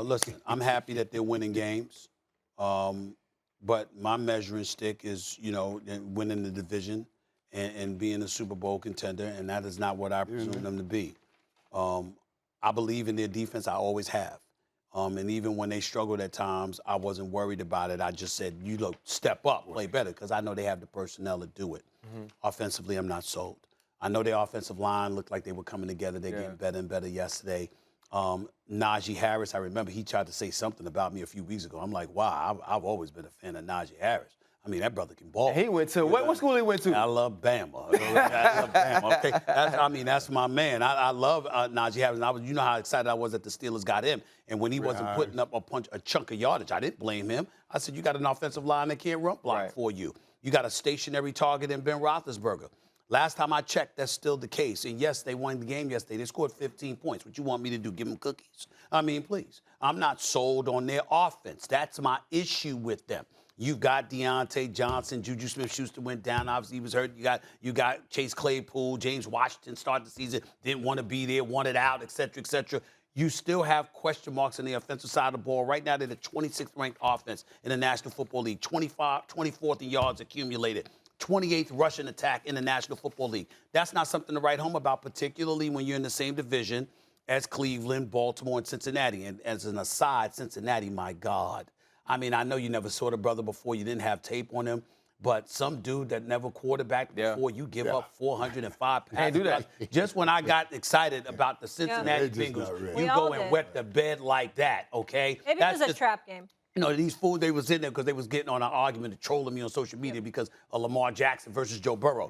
listen, I'm happy that they're winning games. But my measuring stick is, winning the division and being a Super Bowl contender, and that is not what I presume them to be. I believe in their defense. I always have. And even when they struggled at times, I wasn't worried about it. I just said, step up, play better, because I know they have the personnel to do it. Offensively, I'm not sold. I know their offensive line looked like they were coming together. They're getting better and better yesterday. Najee Harris, I remember he tried to say something about me a few weeks ago. I'm like, wow, I've always been a fan of Najee Harris. I mean, that brother can ball. He went to what school he went to? Alabama. Alabama. Okay, that's my man. I love Najee Harris. And you know how excited I was that the Steelers got him. And when he wasn't putting up a chunk of yardage, I didn't blame him. I said, you got an offensive line that can't run block for you. You got a stationary target in Ben Roethlisberger. Last time I checked, that's still the case. And yes, they won the game yesterday. They scored 15 points. What you want me to do, give them cookies? I mean, please. I'm not sold on their offense. That's my issue with them. You've got Deontay Johnson, Juju Smith-Schuster went down. Obviously, he was hurt. You got Chase Claypool, James Washington started the season, didn't want to be there, wanted out, et cetera, et cetera. You still have question marks on the offensive side of the ball. Right now, they're the 26th ranked offense in the National Football League, 24th in yards accumulated. 28th rushing attack in the National Football League. That's not something to write home about, particularly when you're in the same division as Cleveland, Baltimore, and Cincinnati. And as an aside, Cincinnati, my God. I mean, I know you never saw the brother before. You didn't have tape on him. But some dude that never quarterbacked before, you give up 405 passes. Can't do that. Just when I got excited about the Cincinnati Bengals, you go and wet the bed like that, okay? Maybe it was a trap game. These fools, they was in there because they was getting on an argument and trolling me on social media because of Lamar Jackson versus Joe Burrow.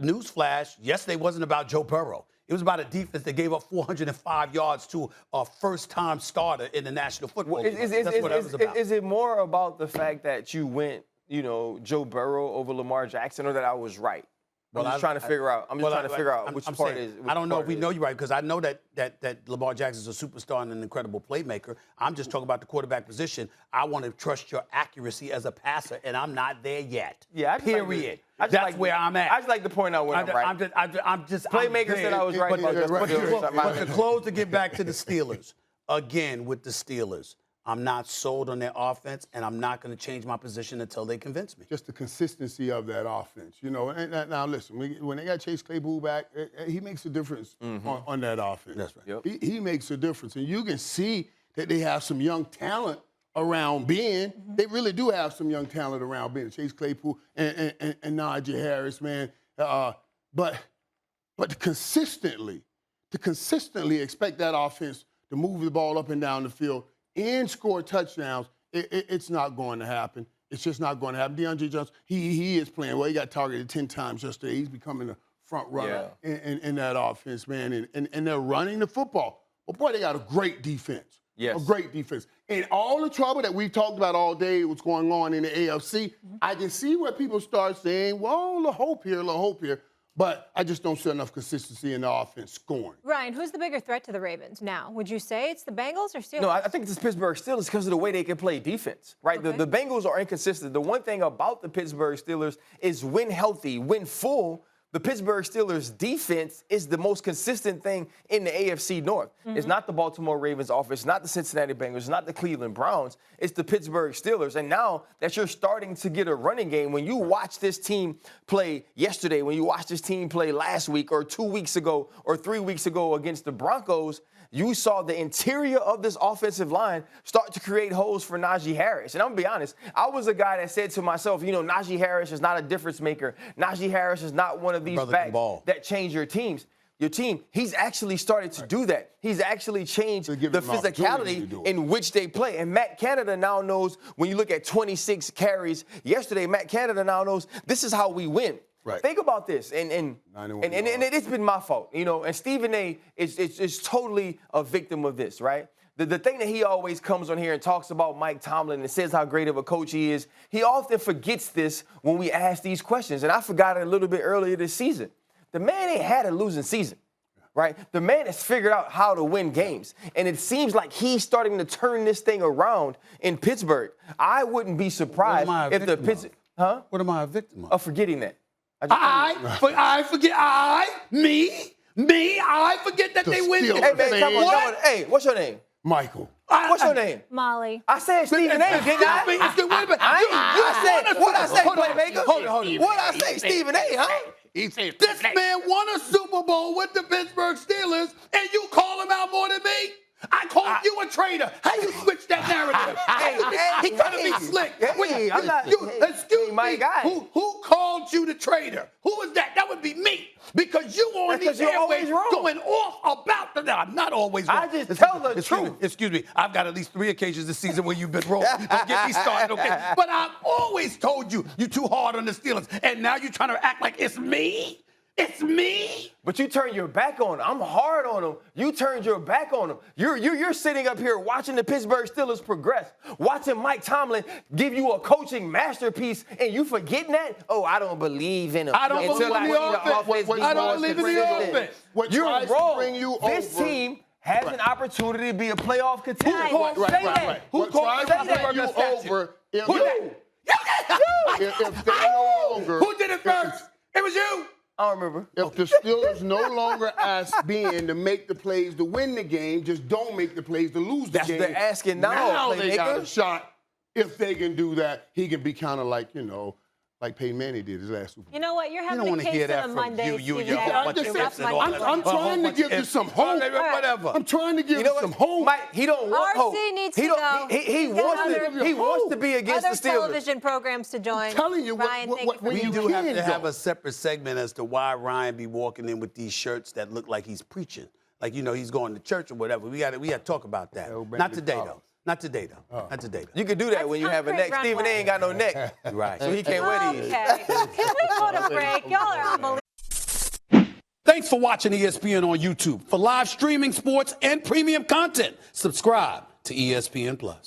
Newsflash, yesterday wasn't about Joe Burrow. It was about a defense that gave up 405 yards to a first-time starter in the National Football League. That's what it was about. Is it more about the fact that you went, Joe Burrow over Lamar Jackson, or that I was right? I'm just trying to figure out. I'm just trying to figure out which part is. I don't know if we know you're right, because I know that Lamar Jackson is a superstar and an incredible playmaker. I'm just talking about the quarterback position. I want to trust your accuracy as a passer, and I'm not there yet. Yeah, period. That's where I'm at. I just like to point out when I'm right. I'm just Playmaker said I was right. But to close, to get back to the Steelers, again with the Steelers, I'm not sold on their offense, and I'm not going to change my position until they convince me. Just the consistency of that offense, And now, listen, when they got Chase Claypool back, he makes a difference on that offense. That's right. Yep. He makes a difference. And you can see that they have some young talent around Ben. They really do have some young talent around Ben. Chase Claypool and Najee Harris, man. But to consistently expect that offense to move the ball up and down the field and score touchdowns, it's not going to happen. It's just not going to happen. DeAndre Johnson, he is playing well. He got targeted 10 times yesterday. He's becoming a front runner in that offense, man. And they're running the football. But, boy, they got a great defense. Yes. A great defense. And all the trouble that we've talked about all day, what's going on in the AFC, I can see where people start saying, well, a little hope here. But I just don't see enough consistency in the offense scoring. Ryan, who's the bigger threat to the Ravens now? Would you say it's the Bengals or Steelers? No, I think it's the Pittsburgh Steelers because of the way they can play defense, right? Okay. The Bengals are inconsistent. The one thing about the Pittsburgh Steelers is when healthy, when full, the Pittsburgh Steelers defense is the most consistent thing in the AFC North. It's not the Baltimore Ravens offense, not the Cincinnati Bengals, it's not the Cleveland Browns. It's the Pittsburgh Steelers. And now that you're starting to get a running game, when you watch this team play yesterday, when you watch this team play last week or 2 weeks ago or 3 weeks ago against the Broncos, you saw the interior of this offensive line start to create holes for Najee Harris. And I'm going to be honest, I was a guy that said to myself, Najee Harris is not a difference maker. Najee Harris is not one of these backs that change your team. He's actually started to do that. He's actually changed the physicality in which they play. And Matt Canada now knows, when you look at 26 carries yesterday, Matt Canada now knows this is how we win. Right. Think about this, and it's been my fault, and Stephen A. is totally a victim of this, right? The thing that he always comes on here and talks about Mike Tomlin and says how great of a coach he is, he often forgets this when we ask these questions, and I forgot it a little bit earlier this season. The man ain't had a losing season, right? The man has figured out how to win games, and it seems like he's starting to turn this thing around in Pittsburgh. I wouldn't be surprised if the Pittsburgh, What am I a victim of? Of forgetting that. I forget that they win. Hey, man, come on. Hey, what's your name? Michael. What's your name? Molly. I said Stephen A. Didn't I? Wait a minute. I said, what I say, Hold on, playmaker? hold on. What I say, Stephen A., huh? He said, this man won a Super Bowl with the Pittsburgh Steelers, and you call him out more than me? I called you a traitor. How you switch that narrative? He trying to be slick. Excuse me. Who called you the traitor? Who was that? That would be me. Because you on these airways going off about the. No, I'm not always wrong. I just tell the truth. Excuse me. I've got at least 3 occasions this season where you've been wrong. Don't get me started, okay? But I've always told you too hard on the Steelers, and now you're trying to act like it's me. It's me. But you turn your back on him. I'm hard on him. You turned your back on him. You're sitting up here watching the Pittsburgh Steelers progress, watching Mike Tomlin give you a coaching masterpiece, and you forgetting that? Oh, I don't believe in him. I don't believe in the offense. I don't believe in the offense. You're wrong. This team has an opportunity to be a playoff contender. Who tries to bring you over? If they no longer. Who did it first? It was you. I don't remember. If the Steelers no longer ask Ben to make the plays to win the game, just don't make the plays to lose the game. That's the asking now, Now they got playmaker. a shot. If they can do that, he can be kind of like, like Peyton Manning did his last Super Bowl. You know what? You're You having don't a want to case hear on that a from Monday. you. Stephen You're A. I'm just Rough saying, Monday. I'm trying to give you some hope. Whatever. I'm trying to give you some hope. Mike, he don't want hope. RC needs he to don't, go. He He's got wants to be against other the Steelers. television programs to join. I'm telling you, Ryan, thank you for We being do here. have to can have go. a separate segment as to why Ryan be walking in with these shirts that look like he's preaching. Like, he's going to church or whatever. We got to talk about that. Not today, though. Not today, though. Not today, though. You can do that when you have a neck. Stephen A. ain't got no neck. Right. So he can't wear these. Okay. Can we go to break? Y'all are unbelievable. Thanks for watching ESPN on YouTube. For live streaming, sports, and premium content, subscribe to ESPN+.